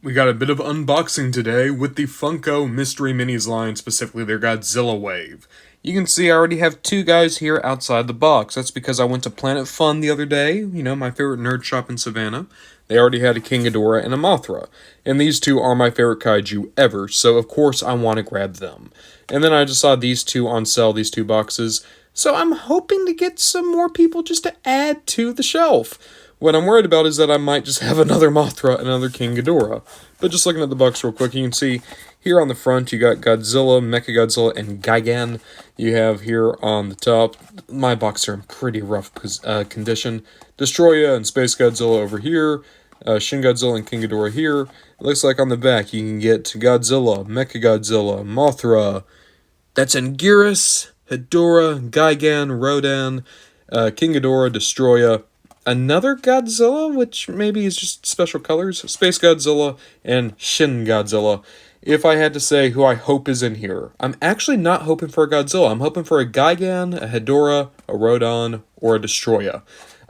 We got a bit of unboxing today with the Funko Mystery Minis line, specifically their Godzilla wave. You can see I already have two guys here outside the box. That's because I went to Planet Fun the other day, my favorite nerd shop in Savannah. They already had a King Ghidorah and a Mothra. And these two are my favorite kaiju ever, so of course I want to grab them. And then I just saw these two on sale, these two boxes. So I'm hoping to get some more people just to add to the shelf. What I'm worried about is that I might just have another Mothra and another King Ghidorah. But just looking at the box real quick, you can see here on the front you got Godzilla, Mechagodzilla, and Gigan. You have here on the top, my boxes are in pretty rough condition, Destroya and Space Godzilla over here, Shin Godzilla and King Ghidorah here. It looks like on the back you can get Godzilla, Mechagodzilla, Mothra, that's Anguirus, Hedorah, Gigan, Rodan, King Ghidorah, Destroya, another Godzilla, which maybe is just special colors, Space Godzilla, and Shin Godzilla. If I had to say who I hope is in here, I'm actually not hoping for a Godzilla. I'm hoping for a Gigan, a Hedorah, a Rodan, or a Destroya.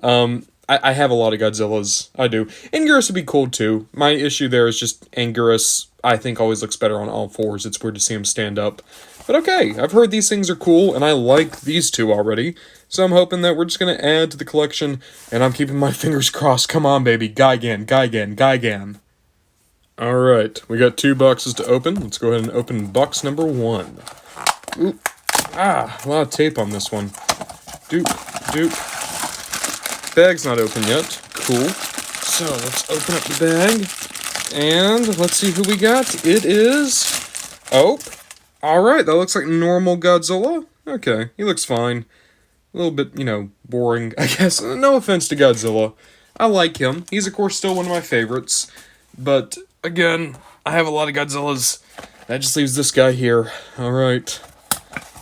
I have a lot of Godzillas. I do. Anguirus would be cool too. My issue there is just Anguirus, I think, always looks better on all fours. It's weird to see him stand up. But okay, I've heard these things are cool, and I like these two already. So I'm hoping that we're just going to add to the collection, and I'm keeping my fingers crossed. Come on, baby. Gigan, Gigan, Gigan. Alright, we got two boxes to open. Let's go ahead and open box number one. Ooh. A lot of tape on this one. Doop, doop. Bag's not open yet. Cool. So let's open up the bag, and let's see who we got. It is... Oh, alright, that looks like normal Godzilla. Okay, he looks fine. A little bit, boring, I guess. No offense to Godzilla. I like him. He's, of course, still one of my favorites. But, again, I have a lot of Godzillas. That just leaves this guy here. Alright.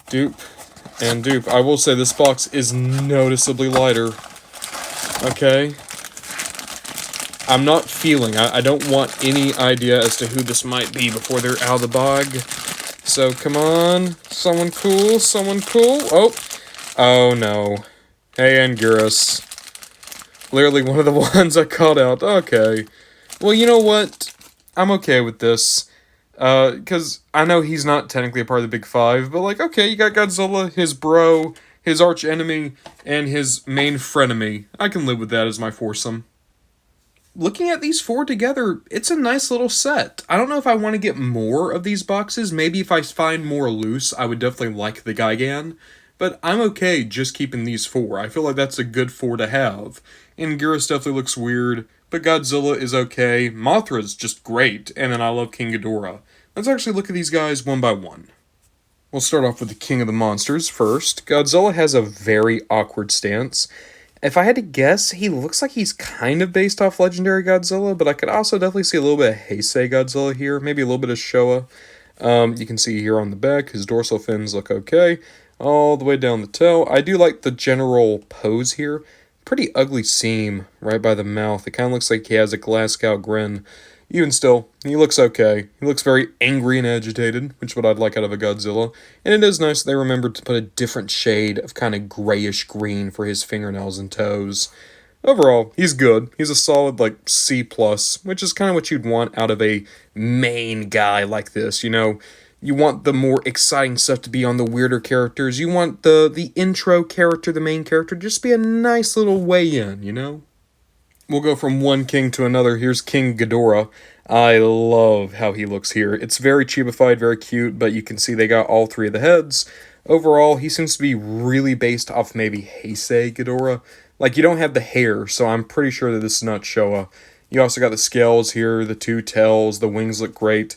Dupe and dupe. I will say this box is noticeably lighter. Okay. I'm not feeling. I don't want any idea as to who this might be before they're out of the bag. So, come on. Someone cool. Someone cool. Oh no. Hey, Anguirus. Clearly one of the ones I called out. Okay. Well, you know what? I'm okay with this. Because I know he's not technically a part of the Big Five, but okay, you got Godzilla, his bro, his arch enemy, and his main frenemy. I can live with that as my foursome. Looking at these four together, it's a nice little set. I don't know if I want to get more of these boxes. Maybe if I find more loose, I would definitely like the Gigan. But I'm okay just keeping these four. I feel like that's a good four to have. Anguirus definitely looks weird, but Godzilla is okay. Mothra's just great, and then I love King Ghidorah. Let's actually look at these guys one by one. We'll start off with the King of the Monsters first. Godzilla has a very awkward stance. If I had to guess, he looks like he's kind of based off Legendary Godzilla, but I could also definitely see a little bit of Heisei Godzilla here, maybe a little bit of Showa. You can see here on the back, his dorsal fins look okay. All the way down the tail. I do like the general pose here. Pretty ugly seam right by the mouth. It kind of looks like he has a Glasgow grin. Even still, he looks okay. He looks very angry and agitated, which is what I'd like out of a Godzilla. And it is nice they remembered to put a different shade of kind of grayish green for his fingernails and toes. Overall, he's good. He's a solid, C+, which is kind of what you'd want out of a main guy like this, You want the more exciting stuff to be on the weirder characters. You want the intro character, the main character, just be a nice little way in, We'll go from one king to another. Here's King Ghidorah. I love how he looks here. It's very cheapified, very cute, but you can see they got all three of the heads. Overall, he seems to be really based off maybe Heisei Ghidorah. You don't have the hair, so I'm pretty sure that this is not Showa. You also got the scales here, the two tails, the wings look great.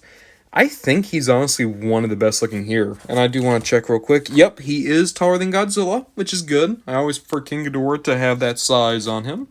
I think he's honestly one of the best looking here, and I do want to check real quick. Yep, he is taller than Godzilla, which is good. I always prefer King Ghidorah to have that size on him.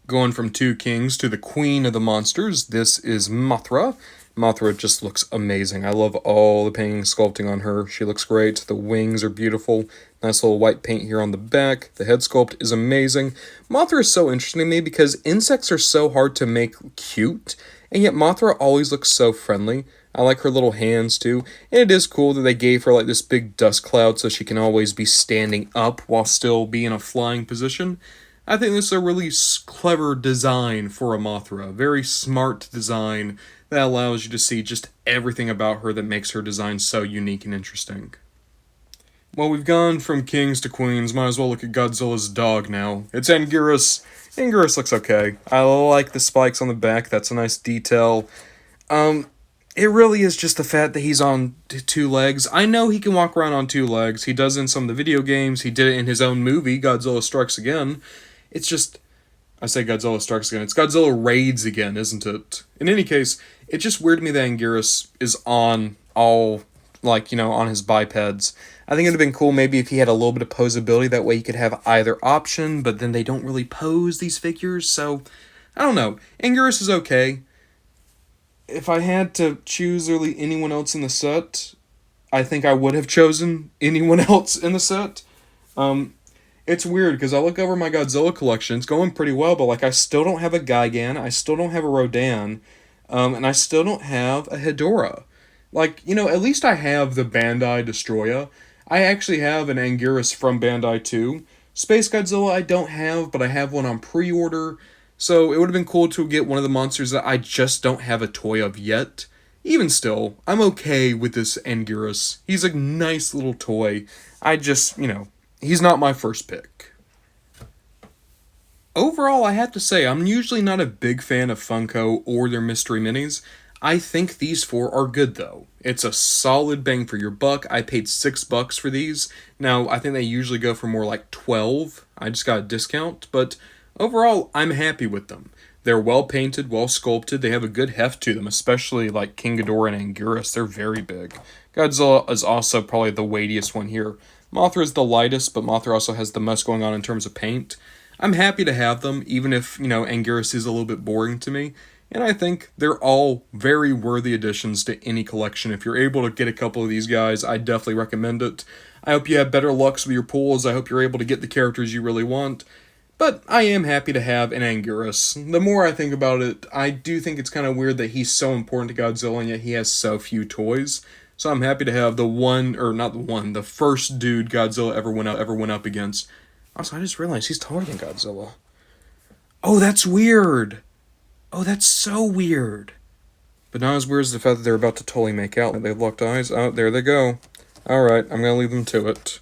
Going from two kings to the queen of the monsters, this is Mothra. Mothra just looks amazing. I love all the painting and sculpting on her. She looks great. The wings are beautiful. Nice little white paint here on the back. The head sculpt is amazing. Mothra is so interesting to me because insects are so hard to make cute, and yet Mothra always looks so friendly. I like her little hands too, and it is cool that they gave her this big dust cloud so she can always be standing up while still being in a flying position. I think this is a really clever design for a Mothra. Very smart design that allows you to see just everything about her that makes her design so unique and interesting. Well, we've gone from kings to queens. Might as well look at Godzilla's dog now. It's Anguirus. Anguirus looks okay. I like the spikes on the back. That's a nice detail. Um, it really is just the fact that he's on two legs. I know he can walk around on two legs. He does in some of the video games. He did it in his own movie, Godzilla Strikes Again. It's just, I say Godzilla Strikes Again. It's Godzilla Raids Again, isn't it? In any case, it's just weird to me that Anguirus is on all, like, on his bipeds. I think it'd have been cool maybe if he had a little bit of posability. That way he could have either option, but then they don't really pose these figures, so I don't know. Anguirus is okay. If I had to choose really anyone else in the set, I think I would have chosen anyone else in the set. It's weird because I look over my Godzilla collection. It's going pretty well, but like I still don't have a Gigan, I still don't have a Rodan, and I still don't have a Hedorah. Like, at least I have the Bandai Destroya. I actually have an Anguirus from Bandai too. Space Godzilla I don't have, but I have one on pre-order. So it would have been cool to get one of the monsters that I just don't have a toy of yet. Even still, I'm okay with this Anguirus. He's a nice little toy. I just, he's not my first pick. Overall, I have to say, I'm usually not a big fan of Funko or their mystery minis. I think these four are good though. It's a solid bang for your buck. I paid $6 for these. Now, I think they usually go for more like 12. I just got a discount, but overall, I'm happy with them. They're well painted, well sculpted. They have a good heft to them, especially like King Ghidorah and Anguirus. They're very big. Godzilla is also probably the weightiest one here. Mothra is the lightest, but Mothra also has the most going on in terms of paint. I'm happy to have them, even if, Anguirus is a little bit boring to me. And I think they're all very worthy additions to any collection. If you're able to get a couple of these guys, I definitely recommend it. I hope you have better lucks with your pulls. I hope you're able to get the characters you really want. But I am happy to have an Anguirus. The more I think about it, I do think it's kind of weird that he's so important to Godzilla and yet he has so few toys. So I'm happy to have the first dude Godzilla ever went up against. Also, I just realized he's taller than Godzilla. Oh, that's weird. Oh, that's so weird. But not as weird as the fact that they're about to totally make out. They've locked eyes. Oh, there they go. Alright, I'm gonna leave them to it.